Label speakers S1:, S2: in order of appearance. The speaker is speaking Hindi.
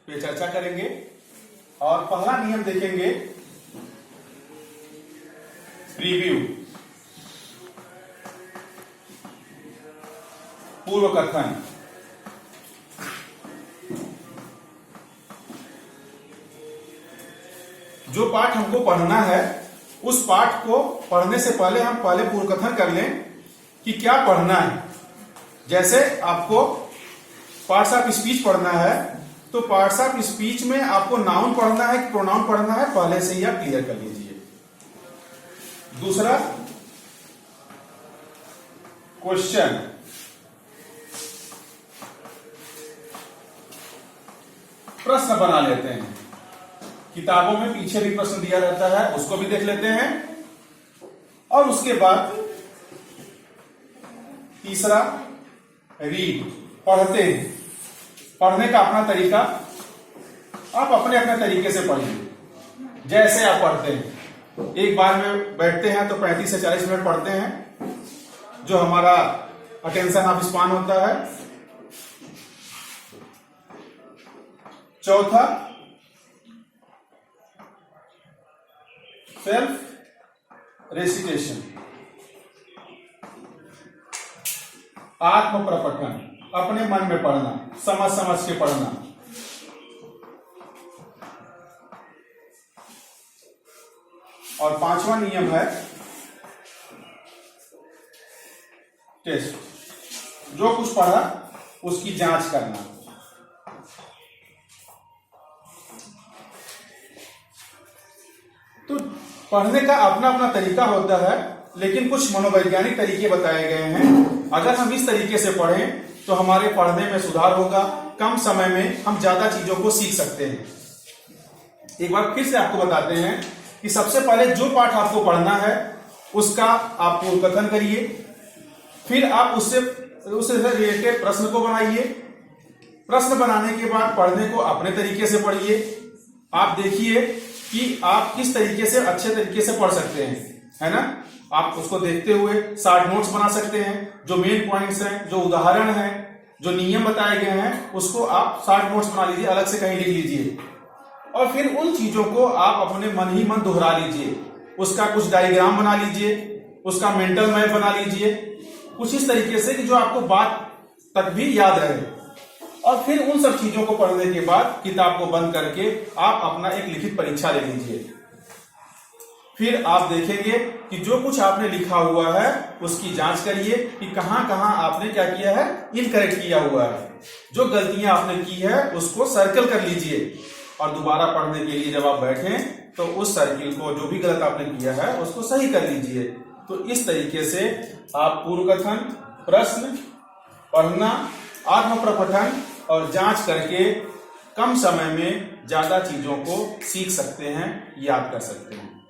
S1: पे चर्चा करेंगे। और पहला नियम देखेंगे प्रीव्यू, पूर्व कथन। जो पाठ हमको पढ़ना है उस पाठ को पढ़ने से पहले हम पहले पूर्व कथन कर लें कि क्या पढ़ना है। जैसे आपको पार्ट्स ऑफ स्पीच पढ़ना है तो पार्ट्स ऑफ स्पीच में आपको नाउन पढ़ना है कि प्रोनाउन पढ़ना है, पहले से ही आप क्लियर कर लीजिए। दूसरा क्वेश्चन, प्रश्न बना लेते हैं। किताबों में पीछे भी प्रश्न दिया रहता है, उसको भी देख लेते हैं। और उसके बाद तीसरा रीड, पढ़ते हैं। पढ़ने का अपना तरीका, आप अपने अपने तरीके से पढ़िए जैसे आप पढ़ते हैं। एक बार में बैठते हैं तो 35 से 40 मिनट पढ़ते हैं, जो हमारा अटेंशन ऑफ स्पान होता है। चौथा सेल्फ रेसिटेशन, आत्म प्रपठन, अपने मन में पढ़ना, समझ समझ के पढ़ना। और पांचवा नियम है टेस्ट, जो कुछ पढ़ा उसकी जांच करना। तो पढ़ने का अपना अपना तरीका होता है, लेकिन कुछ मनोवैज्ञानिक तरीके बताए गए हैं। अगर हम इस तरीके से पढ़ें तो हमारे पढ़ने में सुधार होगा, कम समय में हम ज्यादा चीजों को सीख सकते हैं। एक बार फिर से आपको बताते हैं कि सबसे पहले जो पाठ आपको पढ़ना है उसका आप पूर्व कथन करिए, फिर आप उससे रिलेटेड प्रश्न को बनाइए। प्रश्न बनाने के बाद पढ़ने को अपने तरीके से पढ़िए। आप देखिए कि आप किस तरीके से अच्छे तरीके से पढ़ सकते हैं, है ना। आप उसको देखते हुए शॉर्ट नोट्स बना सकते हैं। जो मेन पॉइंट्स हैं, जो उदाहरण हैं, जो नियम बताए गए हैं, उसको आप शॉर्ट नोट्स बना लीजिए, अलग से कहीं लिख लीजिए। और फिर उन चीजों को आप अपने मन ही मन दोहरा लीजिए। उसका कुछ डायग्राम बना लीजिए, उसका मेंटल मैप बना लीजिए, कुछ इस तरीके से कि जो आपको बात तक भी याद रहे। और फिर उन सब चीजों को पढ़ने के बाद किताब को बंद करके आप अपना एक लिखित परीक्षा ले लीजिए। फिर आप देखेंगे कि जो कुछ आपने लिखा हुआ है उसकी जांच करिए कि कहां कहां आपने क्या किया है, इनकरेक्ट किया हुआ है। जो गलतियां आपने की है उसको सर्कल कर लीजिए। और दोबारा पढ़ने के लिए जब आप बैठें तो उस सर्किल को, जो भी गलत आपने किया है, उसको सही कर लीजिए। तो इस तरीके से आप पूर्व कथन, प्रश्न, पढ़ना, आत्म प्रपठन और जांच करके कम समय में ज्यादा चीजों को सीख सकते हैं, याद कर सकते हैं।